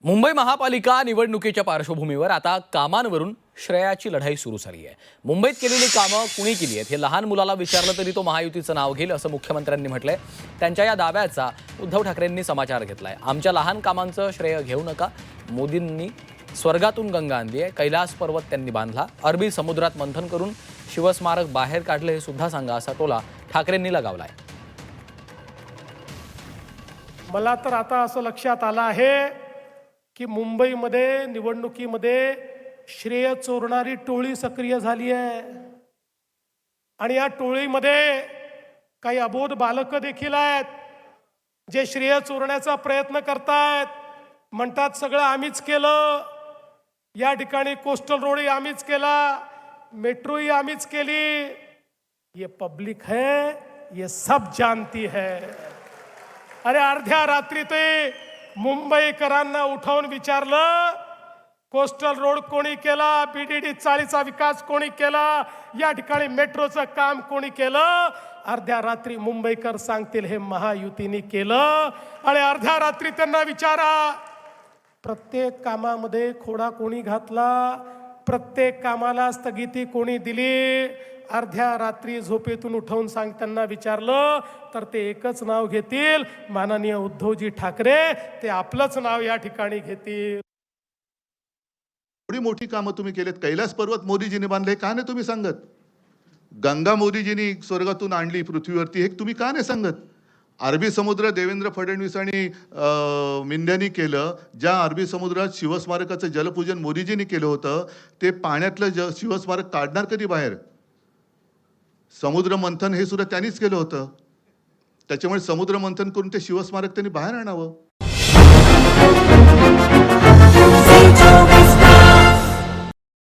मुंबई महापालिका निवडणुकीच्या पार्श्वभूमीवर आता कामांवरून श्रेयाची लढाई सुरू झाली आहे। मुंबईत केलेली कामं कुणी केली आहेत हे लहान मुलाला विचारलं तरी तो महायुतीचं नाव घेईल असं मुख्यमंत्र्यांनी म्हटलंय। त्यांच्या या दाव्याचा उद्धव ठाकरेंनी समाचार घेतलाय। आमच्या लहान कामांचं श्रेय घेऊ नका। मोदींनी स्वर्गातून गंगा आणली आहे, कैलास पर्वत त्यांनी बांधला, अरबी समुद्रात मंथन करून शिवस्मारक बाहेर काढले हे सुद्धा सांगा असा टोला ठाकरेंनी लगावलाय। मला तर आता असं लक्षात आलं आहे की मुंबईमध्ये निवडणुकीमध्ये श्रेय चोरणारी टोळी सक्रिय झाली आहे आणि या टोळीमध्ये काही अबोध बालकं देखील आहेत जे श्रेय चोरण्याचा प्रयत्न करतात। म्हणतात सगळं आम्हीच केलं, या ठिकाणी कोस्टल रोडही आम्हीच केला, मेट्रोही आम्हीच केली। ये पब्लिक है, ये सब जानती है। अरे अर्ध्या रात्री ते मुंबईकरांना उठवून विचारलं कोस्टल रोड कोणी केला, बीडीडी चाळीचा विकास कोणी केला, या ठिकाणी मेट्रोचं काम कोणी केलं। अर्ध्या रात्री मुंबईकर सांगतील हे महायुतीने केलं। आणि अर्ध्या रात्री त्यांना विचारा प्रत्येक कामामध्ये खोडा कोणी घातला, प्रत्येक कामाला स्थगिती कोणी दिली। अर्ध्या रात्री झोपेतून उठवून सांगताना विचारलं तर ते एकच नाव घेतील, माननीय उद्धवजी ठाकरे। ते आपलंच नाव या ठिकाणी घेतील। एवढी मोठी कामं तुम्ही केलेत, कैलास पर्वत मोदीजींनी बांधले, का नाही तुम्ही सांगत? गंगा मोदीजींनी स्वर्गातून आणली पृथ्वीवरती, हे तुम्ही का नाही सांगत? अरबी समुद्र देवेंद्र फडणवीस आणि मिंद्यांनी केलं। ज्या अरबी समुद्रात शिवस्मारकाचं जलपूजन मोदीजींनी केलं होतं, ते पाण्यातलं शिवस्मारक काढणार कधी बाहेर? समुद्र मंथन हे सुद्धा त्यांनीच केलं होतं। त्याच्यामुळे समुद्र मंथन करून ते शिवस्मारक त्यांनी बाहेर आणावं।